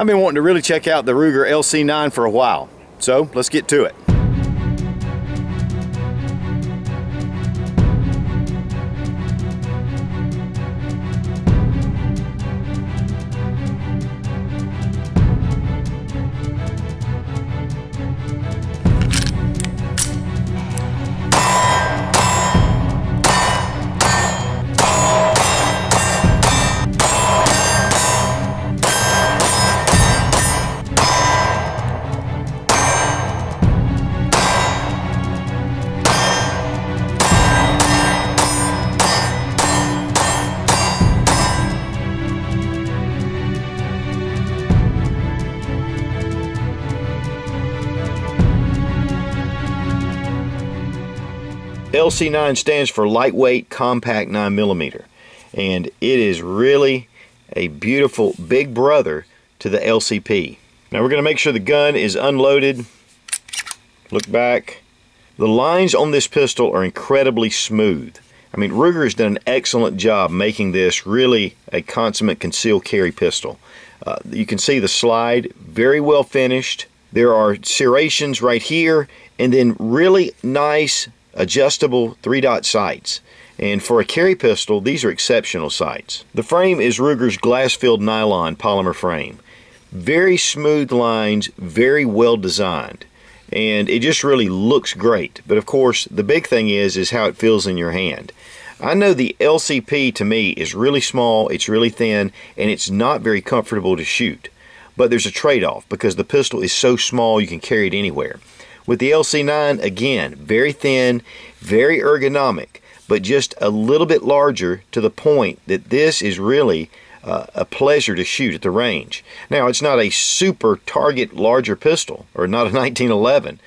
I've been wanting to really check out the Ruger LC9 for a while, so let's get to it. LC9 stands for Lightweight Compact 9mm, and it is really a beautiful big brother to the LCP. Now we're going to make sure the gun is unloaded. Look back. The lines on this pistol are incredibly smooth. I mean, Ruger has done an excellent job making this really a consummate concealed carry pistol. You can see the slide, very well finished. There are serrations right here, and then really nice adjustable 3-dot sights, and for a carry pistol these are exceptional sights. The frame is Ruger's glass-filled nylon polymer frame. Very smooth lines, very well designed, and it just really looks great. But of course the big thing is how it feels in your hand. I know the LCP to me is really small, it's really thin, and it's not very comfortable to shoot, but there's a trade-off because the pistol is so small you can carry it anywhere. With the LC9, again, very thin, very ergonomic, but just a little bit larger to the point that this is really a pleasure to shoot at the range. Now, it's not a super target larger pistol, or not a 1911,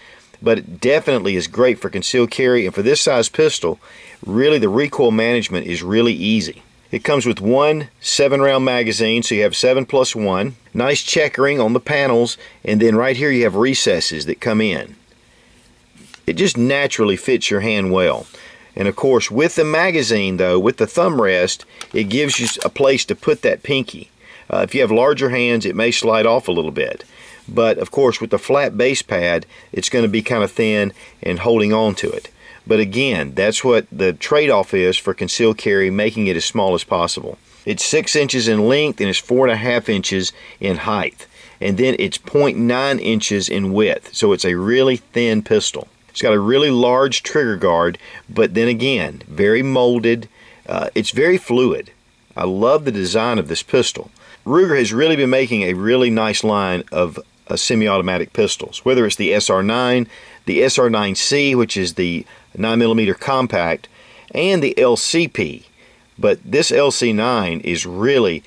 but it definitely is great for concealed carry, and for this size pistol, really the recoil management is really easy. It comes with one 7-round magazine, so you have 7+1. Nice checkering on the panels, and then right here you have recesses that come in. It just naturally fits your hand well. And of course, with the magazine though, with the thumb rest, it gives you a place to put that pinky. If you have larger hands, it may slide off a little bit. But of course, with the flat base pad, it's going to be kind of thin and holding on to it. But again, that's what the trade-off is for concealed carry, making it as small as possible. It's 6 inches in length and it's 4.5 inches in height. And then it's 0.9 inches in width. So it's a really thin pistol. It's got a really large trigger guard, but then again, very molded. It's very fluid. I love the design of this pistol. Ruger has really been making a really nice line of semi-automatic pistols, whether it's the SR9, the SR9C, which is the 9mm compact, and the LCP. But this LC9 is really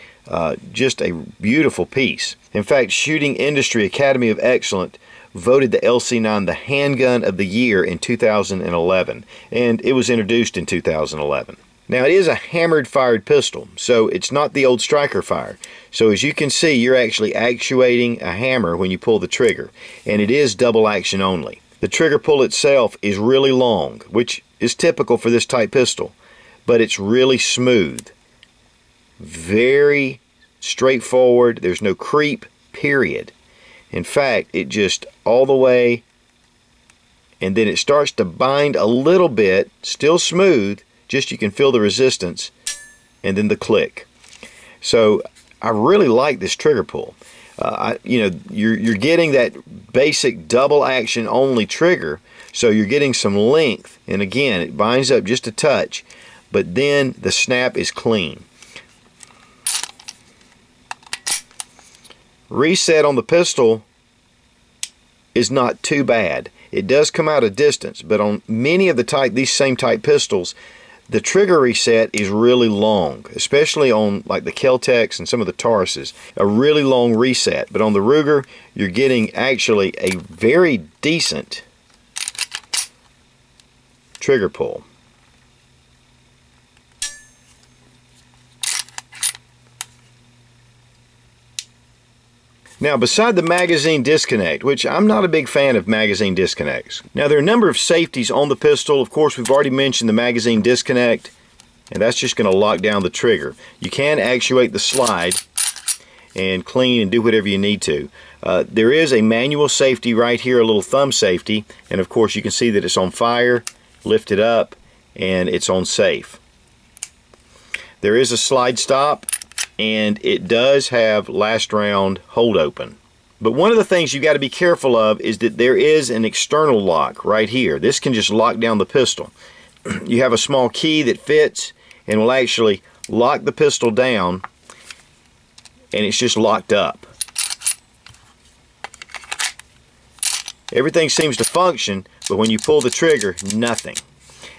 just a beautiful piece. In fact, Shooting Industry Academy of Excellence voted the LC9 the handgun of the year in 2011, and it was introduced in 2011. Now, it is a hammered fired pistol, so it's not the old striker fire. So as you can see, you're actually actuating a hammer when you pull the trigger, and it is double action only. The trigger pull itself is really long, which is typical for this type pistol, but it's really smooth. Very straightforward. There's no creep, period. In fact, it just all the way, and then it starts to bind a little bit, still smooth, just you can feel the resistance, and then the click. So I really like this trigger pull. You're getting that basic double action only trigger, so you're getting some length, and again, it binds up just a touch, but then the snap is clean. Reset on the pistol is not too bad. It does come out a distance, but on many of these same type pistols, the trigger reset is really long, especially on like the Kel-Tecs and some of the Tauruses, a really long reset. But on the Ruger, you're getting actually a very decent trigger pull. Now, beside the magazine disconnect, which I'm not a big fan of magazine disconnects. Now, there are a number of safeties on the pistol. Of course, we've already mentioned the magazine disconnect, and that's just going to lock down the trigger. You can actuate the slide, and clean and do whatever you need to. There is a manual safety right here, a little thumb safety, and of course you can see that it's on fire, lift it up, and it's on safe. There is a slide stop, and it does have last round hold open. But one of the things you got to be careful of is that there is an external lock right here. This can just lock down the pistol. You have a small key that fits and will actually lock the pistol down, and it's just locked up. Everything seems to function, but when you pull the trigger, nothing.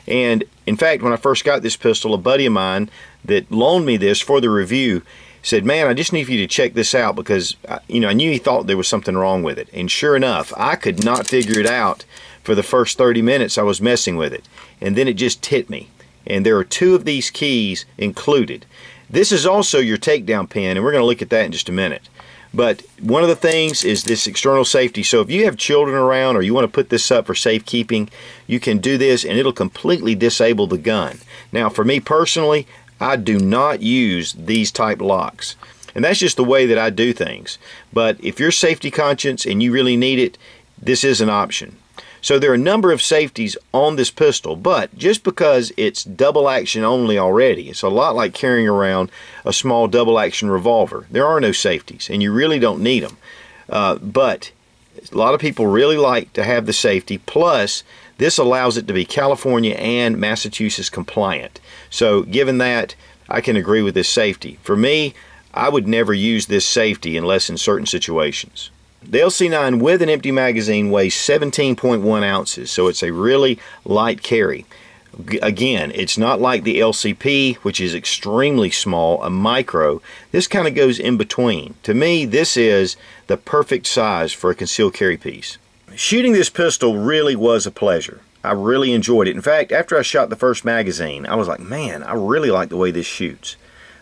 And in fact, when I first got this pistol, a buddy of mine that loaned me this for the review said, "Man, I just need for you to check this out," because I knew he thought there was something wrong with it. And sure enough, I could not figure it out for the first 30 minutes I was messing with it. And then it just hit me. And there are 2 of these keys included. This is also your takedown pin, and we're going to look at that in just a minute. But one of the things is this external safety. So if you have children around or you want to put this up for safekeeping, you can do this and it'll completely disable the gun. Now for me personally, I do not use these type locks. And that's just the way that I do things. But if you're safety conscious and you really need it, this is an option. So there are a number of safeties on this pistol, but just because it's double action only already, it's a lot like carrying around a small double action revolver. There are no safeties, and you really don't need them. But a lot of people really like to have the safety, plus this allows it to be California and Massachusetts compliant. So given that, I can agree with this safety. For me, I would never use this safety unless in certain situations. The LC9 with an empty magazine weighs 17.1 ounces, so it's a really light carry. Again, it's not like the LCP, which is extremely small, a micro. This kind of goes in between. To me, this is the perfect size for a concealed carry piece. Shooting this pistol really was a pleasure. I really enjoyed it. In fact, after I shot the first magazine, I was like, man, I really like the way this shoots.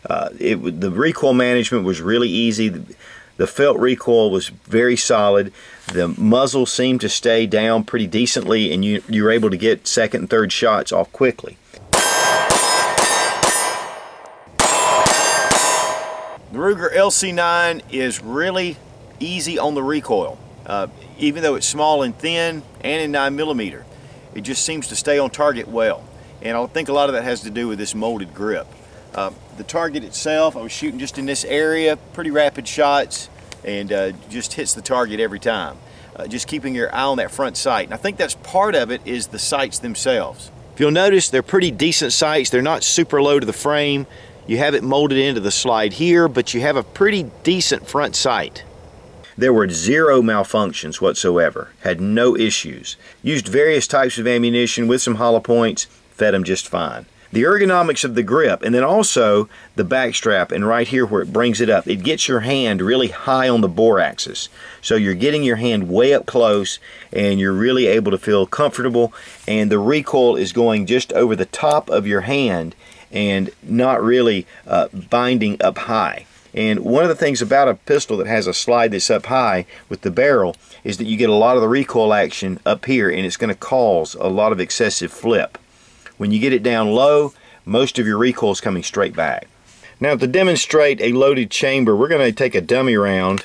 The recoil management was really easy. The felt recoil was very solid. The muzzle seemed to stay down pretty decently, and you were able to get second and third shots off quickly. The Ruger LC9 is really easy on the recoil. Even though it's small and thin and in 9mm, it just seems to stay on target well. And I think a lot of that has to do with this molded grip. The target itself, I was shooting just in this area, pretty rapid shots, and just hits the target every time. Just keeping your eye on that front sight. And I think that's part of it is the sights themselves. If you'll notice, they're pretty decent sights. They're not super low to the frame. You have it molded into the slide here, but you have a pretty decent front sight. There were 0 malfunctions whatsoever. Had no issues. Used various types of ammunition with some hollow points. Fed them just fine. The ergonomics of the grip, and then also the back strap, and right here where it brings it up, it gets your hand really high on the bore axis. So you're getting your hand way up close, and you're really able to feel comfortable, and the recoil is going just over the top of your hand and not really binding up high. And one of the things about a pistol that has a slide that's up high with the barrel is that you get a lot of the recoil action up here, and it's going to cause a lot of excessive flip. When you get it down low, most of your recoil is coming straight back. Now to demonstrate a loaded chamber, we're going to take a dummy round,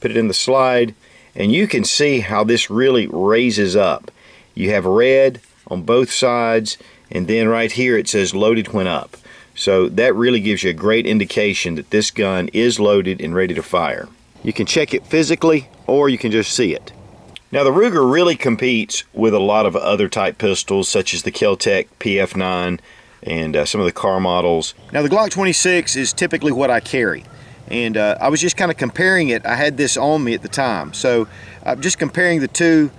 put it in the slide, and you can see how this really raises up. You have red on both sides, and then right here it says loaded when up. So that really gives you a great indication that this gun is loaded and ready to fire. You can check it physically, or you can just see it. Now the Ruger really competes with a lot of other type pistols such as the Kel-Tec PF9 and some of the car models. Now the Glock 26 is typically what I carry, and I was just kind of comparing it. I had this on me at the time, so I'm just comparing the two.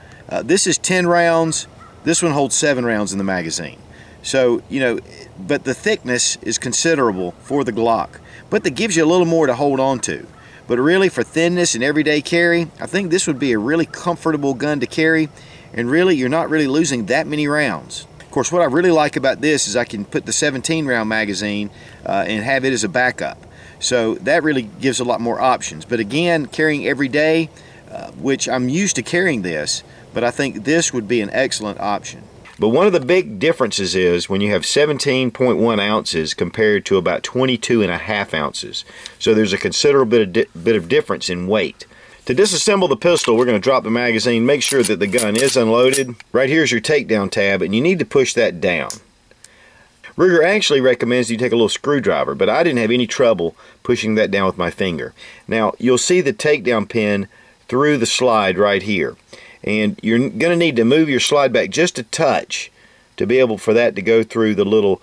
This is 10 rounds, this one holds 7 rounds in the magazine. So, you know, but the thickness is considerable for the Glock, but that gives you a little more to hold on to. But really, for thinness and everyday carry, I think this would be a really comfortable gun to carry, and really you're not really losing that many rounds. Of course, what I really like about this is I can put the 17-round magazine and have it as a backup. So that really gives a lot more options. But again, carrying every day, which I'm used to carrying this, but I think this would be an excellent option. But one of the big differences is when you have 17.1 ounces compared to about 22.5 ounces. So there's a considerable bit of difference in weight. To disassemble the pistol, we're going to drop the magazine, make sure that the gun is unloaded. Right here is your takedown tab, and you need to push that down. Ruger actually recommends you take a little screwdriver, but I didn't have any trouble pushing that down with my finger. Now, you'll see the takedown pin through the slide right here. And you're going to need to move your slide back just a touch to be able for that to go through the little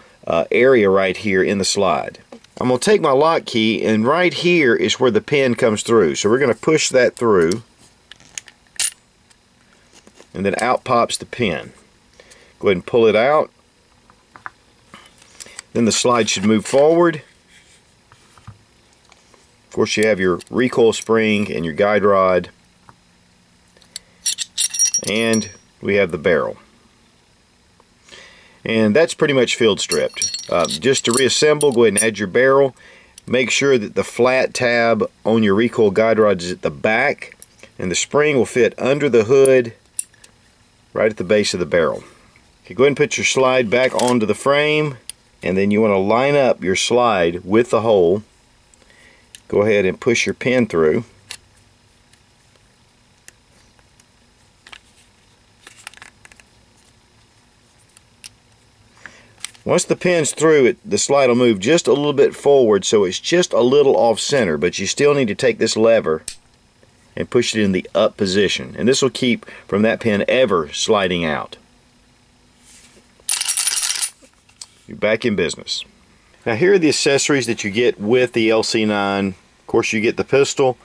area right here in the slide. I'm going to take my lock key, and right here is where the pin comes through. So we're going to push that through, and then out pops the pin. Go ahead and pull it out. Then the slide should move forward. Of course, you have your recoil spring and your guide rod. And we have the barrel. And that's pretty much field stripped. Just to reassemble, go ahead and add your barrel. Make sure that the flat tab on your recoil guide rod is at the back, and the spring will fit under the hood right at the base of the barrel. Okay, go ahead and put your slide back onto the frame, and then you want to line up your slide with the hole. Go ahead and push your pin through. Once the pin's through, the slide will move just a little bit forward, so it's just a little off center, but you still need to take this lever and push it in the up position, and this will keep from that pin ever sliding out. You're back in business. Now here are the accessories that you get with the LC9. Of course, you get the pistol,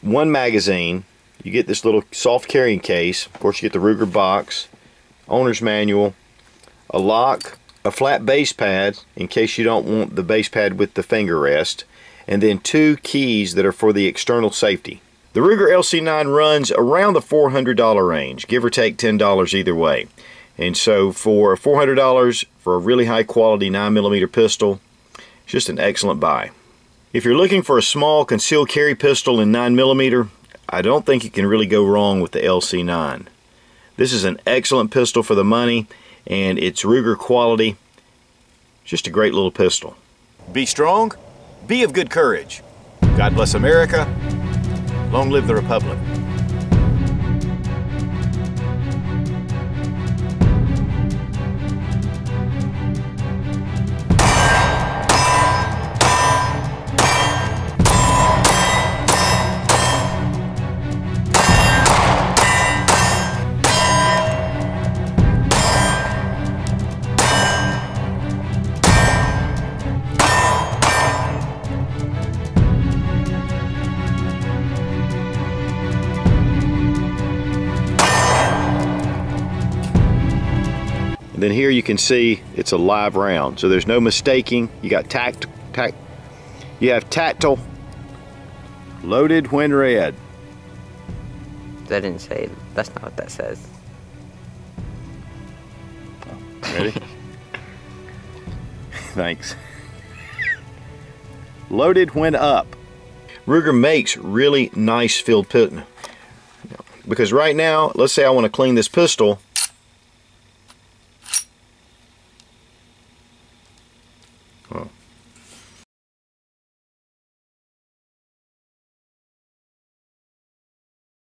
one magazine, you get this little soft carrying case, of course you get the Ruger box, owner's manual, a lock, a flat base pad in case you don't want the base pad with the finger rest, and then two keys that are for the external safety. The Ruger LC9 runs around the $400 range, give or take $10 either way. And so for $400 for a really high quality 9mm pistol, it's just an excellent buy. If you're looking for a small concealed carry pistol in 9mm, I don't think you can really go wrong with the LC9. This is an excellent pistol for the money, and it's Ruger quality. Just a great little pistol. Be strong, be of good courage. God bless America. Long live the Republic. And then here you can see it's a live round, so there's no mistaking. You got you have tactile, loaded when read. That didn't say, that's not what that says. Oh, ready? Thanks. Loaded when up. Ruger makes really nice filled pistol. Because right now, let's say I want to clean this pistol,